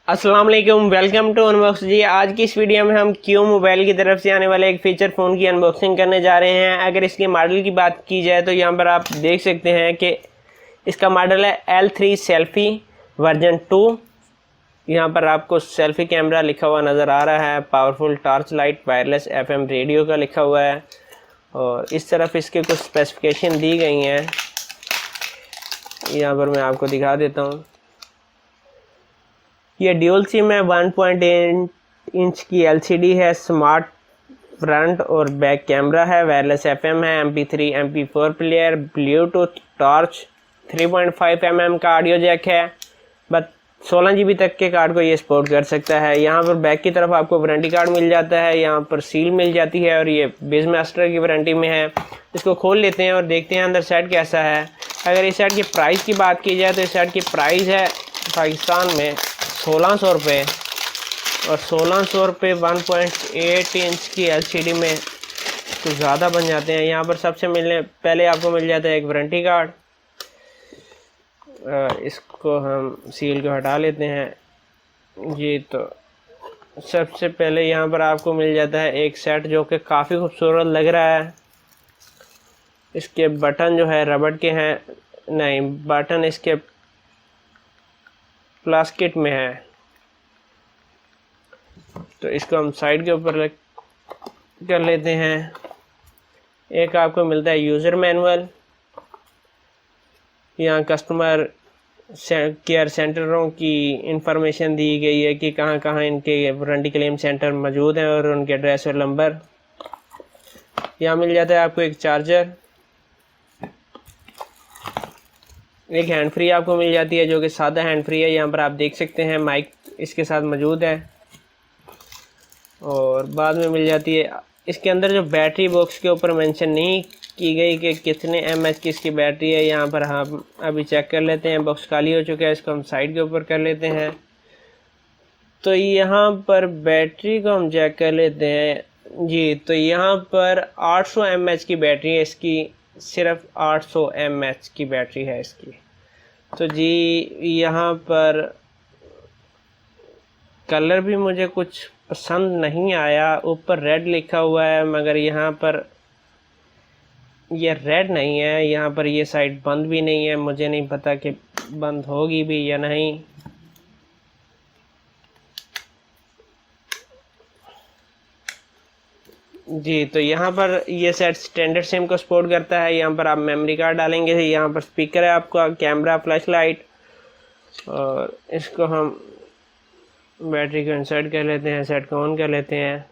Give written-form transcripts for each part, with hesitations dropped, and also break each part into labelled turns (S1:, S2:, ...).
S1: अस्सलाम वालेकुम, welcome to unbox जी। आज की इस वीडियो में हम क्यू मोबाइल की तरफ से आने वाले एक फीचर फ़ोन की अनबॉक्सिंग करने जा रहे हैं। अगर इसके मॉडल की बात की जाए तो यहाँ पर आप देख सकते हैं कि इसका मॉडल है L3 सेल्फी वर्जन 2। यहाँ पर आपको सेल्फी कैमरा लिखा हुआ नज़र आ रहा है, powerful torch light, wireless FM radio का लिखा हुआ है और इस तरफ इसके कुछ स्पेसिफिकेशन दी गई हैं। यहाँ पर मैं आपको दिखा देता हूँ। ये ड्यूल सिम है, 1.8 इंच की LCD है, स्मार्ट फ्रंट और बैक कैमरा है, वायरलेस FM है, MP3 MP4 player, Bluetooth, torch, 3.5 mm का ऑडियो जैक है। बस 16 GB तक के कार्ड को ये सपोर्ट कर सकता है। यहाँ पर बैक की तरफ आपको वारंटी कार्ड मिल जाता है, यहाँ पर सील मिल जाती है और ये बेस मास्टर की वारंटी में है। इसको खोल लेते हैं और देखते हैं अंदर सेट कैसा है। अगर इस सेट की प्राइस की बात की जाए तो इस सेट की प्राइस है पाकिस्तान में 1600 रुपये और 1600 रुपये 1.8 इंच की LCD में तो ज़्यादा बन जाते हैं। यहाँ पर सबसे पहले आपको मिल जाता है एक वारंटी कार्ड। इसको हम सील को हटा लेते हैं जी। तो सबसे पहले यहाँ पर आपको मिल जाता है एक सेट जो कि काफ़ी खूबसूरत लग रहा है। इसके बटन जो है रबड़ के हैं, नहीं, बटन इसके प्लास्टिक में है। तो इसको हम साइड के ऊपर कर लेते हैं। एक आपको मिलता है यूज़र मैनुअल। यहाँ कस्टमर केयर सेंटरों की इंफॉर्मेशन दी गई है कि कहाँ कहाँ इनके वारंटी क्लेम सेंटर मौजूद हैं और उनके एड्रेस और नंबर। यहाँ मिल जाता है आपको एक चार्जर, एक हैंड फ्री आपको मिल जाती है जो कि सादा हैंड फ्री है। यहाँ पर आप देख सकते हैं माइक इसके साथ मौजूद है और बाद में मिल जाती है। इसके अंदर जो बैटरी बॉक्स के ऊपर मेंशन नहीं की गई कि कितने mAh की इसकी बैटरी है, यहाँ पर हम अभी चेक कर लेते हैं। बॉक्स खाली हो चुका है, इसको हम साइड के ऊपर कर लेते हैं। तो यहाँ पर बैटरी को हम चेक कर लेते हैं जी। तो यहाँ पर 800 mAh की बैटरी है इसकी, सिर्फ 800 mAh की बैटरी है इसकी। तो जी यहाँ पर कलर भी मुझे कुछ पसंद नहीं आया। ऊपर रेड लिखा हुआ है मगर यहाँ पर ये रेड नहीं है। यहाँ पर ये साइड बंद भी नहीं है, मुझे नहीं पता कि बंद होगी भी या नहीं। जी तो यहाँ पर ये सेट स्टैंडर्ड सिम को सपोर्ट करता है। यहाँ पर आप मेमोरी कार्ड डालेंगे, यहाँ पर स्पीकर है आपका, कैमरा, फ्लैश लाइट और इसको हम बैटरी को इंसर्ट कर लेते हैं, सेट को ऑन कर लेते हैं।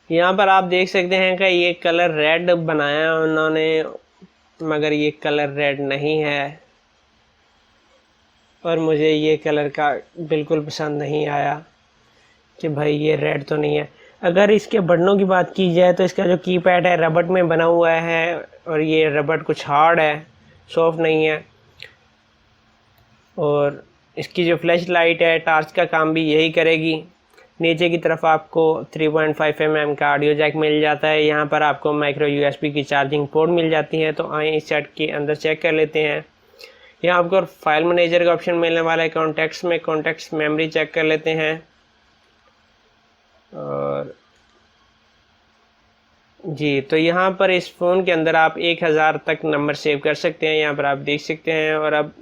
S1: यहाँ पर आप देख सकते हैं कि ये कलर रेड बनाया उन्होंने मगर ये कलर रेड नहीं है और मुझे ये कलर का बिल्कुल पसंद नहीं आया कि भाई ये रेड तो नहीं है। अगर इसके बटनों की बात की जाए तो इसका जो कीपैड है रबड़ में बना हुआ है और ये रबड़ कुछ हार्ड है, सॉफ्ट नहीं है। और इसकी जो फ्लैश लाइट है टॉर्च का काम भी यही करेगी। नीचे की तरफ आपको 3.5 mm का ऑडियो जैक मिल जाता है। यहाँ पर आपको माइक्रो USB की चार्जिंग पोर्ट मिल जाती है। तो आए इस सेट के अंदर चेक कर लेते हैं। यहाँ आपको फाइल मैनेजर का ऑप्शन मिलने वाला है। कॉन्टैक्ट्स में कॉन्टैक्ट्स मेमोरी चेक कर लेते हैं और जी तो यहाँ पर इस फ़ोन के अंदर आप 1000 तक नंबर सेव कर सकते हैं, यहाँ पर आप देख सकते हैं। और अब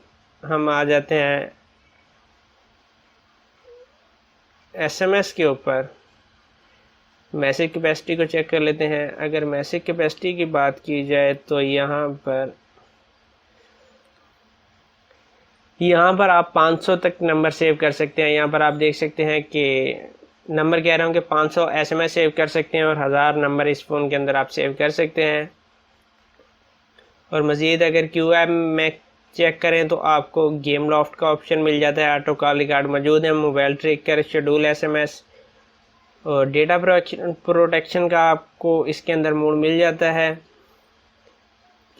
S1: हम आ जाते हैं SMS के ऊपर। मैसेज कैपेसिटी को चेक कर लेते हैं। अगर मैसेज कैपेसिटी की बात की जाए तो यहाँ पर आप 500 तक नंबर सेव कर सकते हैं। यहाँ पर आप देख सकते हैं कि नंबर कह रहा हूँ कि 500 SMS सेव कर सकते हैं और 1000 नंबर इस फ़ोन के अंदर आप सेव कर सकते हैं। और मज़ीद अगर QM में चेक करें तो आपको गेम लॉफ्ट का ऑप्शन मिल जाता है, ऑटो कॉल रिकॉर्ड मौजूद है, मोबाइल ट्रिकर, शेड्यूल SMS और डेटा प्रोटेक्शन का आपको इसके अंदर मोड मिल जाता है।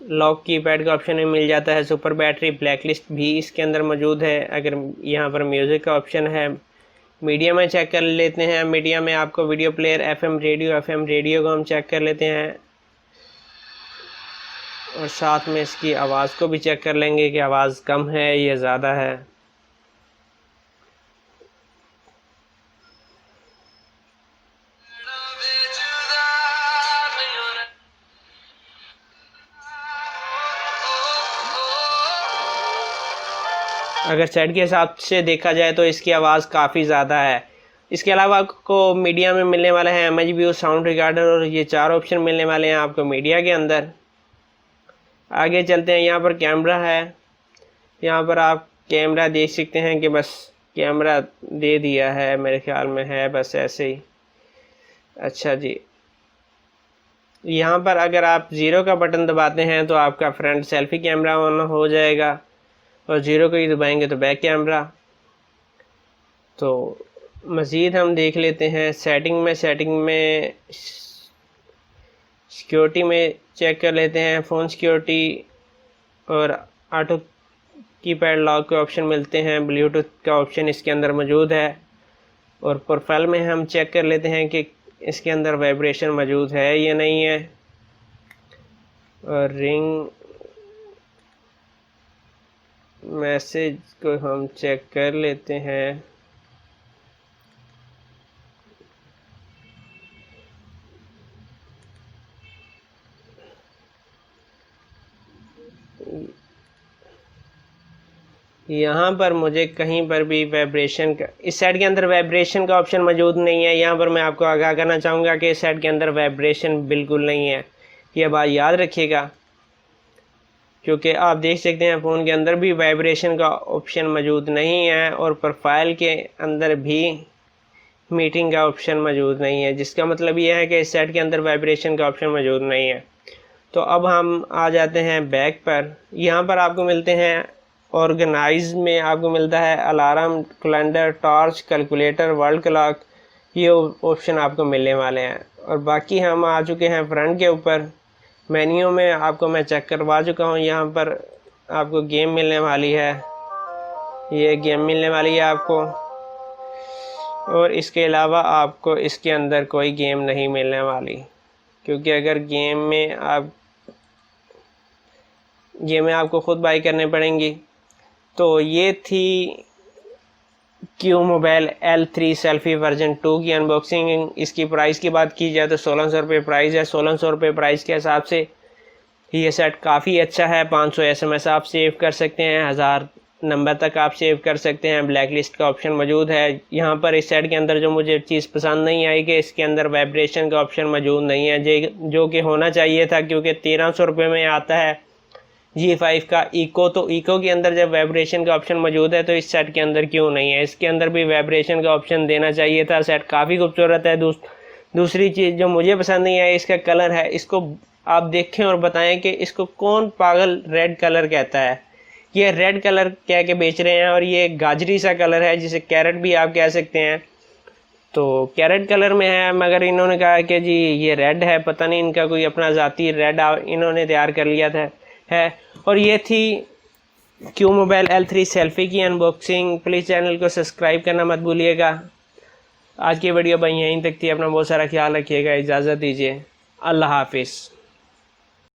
S1: लॉक कीपैड का ऑप्शन भी मिल जाता है। सुपर बैटरी ब्लैक लिस्ट भी इसके अंदर मौजूद है। अगर यहाँ पर म्यूज़िक का ऑप्शन है, मीडिया में चेक कर लेते हैं। मीडिया में आपको वीडियो प्लेयर, एफएम रेडियो को हम चेक कर लेते हैं और साथ में इसकी आवाज़ को भी चेक कर लेंगे कि आवाज़ कम है या ज़्यादा है। अगर सेट के हिसाब से देखा जाए तो इसकी आवाज़ काफ़ी ज़्यादा है। इसके अलावा आपको मीडिया में मिलने वाला है इमेज व्यू, साउंड रिकॉर्डर और ये 4 ऑप्शन मिलने वाले हैं आपको मीडिया के अंदर। आगे चलते हैं, यहाँ पर कैमरा है। यहाँ पर आप कैमरा देख सकते हैं कि बस कैमरा दे दिया है, मेरे ख्याल में है बस ऐसे ही। अच्छा जी, यहाँ पर अगर आप 0 का बटन दबाते हैं तो आपका फ्रंट सेल्फी कैमरा ऑन हो जाएगा और 0 को ही दबाएंगे तो बैक कैमरा। तो मज़ीद हम देख लेते हैं सेटिंग में सिक्योरिटी में चेक कर लेते हैं। फ़ोन सिक्योरिटी और ऑटो कीपैड लॉक के ऑप्शन मिलते हैं, ब्लूटूथ का ऑप्शन इसके अंदर मौजूद है। और प्रोफाइल में हम चेक कर लेते हैं कि इसके अंदर वाइब्रेशन मौजूद है या नहीं है। और रिंग मैसेज को हम चेक कर लेते हैं। यहाँ पर मुझे कहीं पर भी वाइब्रेशन का, इस सेट के अंदर वाइब्रेशन का ऑप्शन मौजूद नहीं है। यहाँ पर मैं आपको आगाह करना चाहूँगा कि इस सेट के अंदर वाइब्रेशन बिल्कुल नहीं है, ये बात याद रखिएगा। क्योंकि आप देख सकते हैं फ़ोन के अंदर भी वाइब्रेशन का ऑप्शन मौजूद नहीं है और प्रोफाइल के अंदर भी मीटिंग का ऑप्शन मौजूद नहीं है, जिसका मतलब ये है कि इस सेट के अंदर वाइब्रेशन का ऑप्शन मौजूद नहीं है। तो अब हम आ जाते हैं बैक पर। यहाँ पर आपको मिलते हैं ऑर्गेनाइज में आपको मिलता है alarm, calendar, torch, calculator, world clock, ये ऑप्शन आपको मिलने वाले हैं। और बाकी हम आ चुके हैं फ्रंट के ऊपर। मेन्यू में आपको मैं चेक करवा चुका हूँ। यहाँ पर आपको गेम मिलने वाली है, ये गेम मिलने वाली है आपको। और इसके अलावा आपको इसके अंदर कोई गेम नहीं मिलने वाली, क्योंकि अगर गेमें आपको ख़ुद बाई करने पड़ेंगी। तो ये थी Q mobile L3 selfie version 2 की अनबॉक्सिंग। इसकी प्राइस की बात की जाए तो 1600 रुपये प्राइस है। 1600 रुपये प्राइस के हिसाब से ये सेट काफ़ी अच्छा है। 500 SMS आप सेव कर सकते हैं, 1000 नंबर तक आप सेव कर सकते हैं। ब्लैक लिस्ट का ऑप्शन मौजूद है। यहाँ पर इस सेट के अंदर जो मुझे चीज़ पसंद नहीं आई कि इसके अंदर वाइब्रेशन का ऑप्शन मौजूद नहीं है, जो कि होना चाहिए था, क्योंकि 1300 रुपये में आता है G5 का इको। तो इको के अंदर जब वाइब्रेशन का ऑप्शन मौजूद है तो इस सेट के अंदर क्यों नहीं है? इसके अंदर भी वाइब्रेशन का ऑप्शन देना चाहिए था। सेट काफ़ी खूबसूरत है। दूसरी चीज़ जो मुझे पसंद नहीं है इसका कलर है। इसको आप देखें और बताएं कि इसको कौन पागल रेड कलर कहता है। ये रेड कलर कह के बेच रहे हैं और ये गाजरी सा कलर है, जिसे कैरेट भी आप कह सकते हैं। तो कैरेट कलर में है, मगर इन्होंने कहा कि जी ये रेड है। पता नहीं इनका कोई अपना ज़ाती रेड इन्होंने तैयार कर लिया था है। और ये थी क्यू मोबाइल L3 सेल्फी की अनबॉक्सिंग। प्लीज़ चैनल को सब्सक्राइब करना मत भूलिएगा। आज की वीडियो भाई यहीं तक थी। अपना बहुत सारा ख्याल रखिएगा। इजाज़त दीजिए। अल्लाह हाफिज़।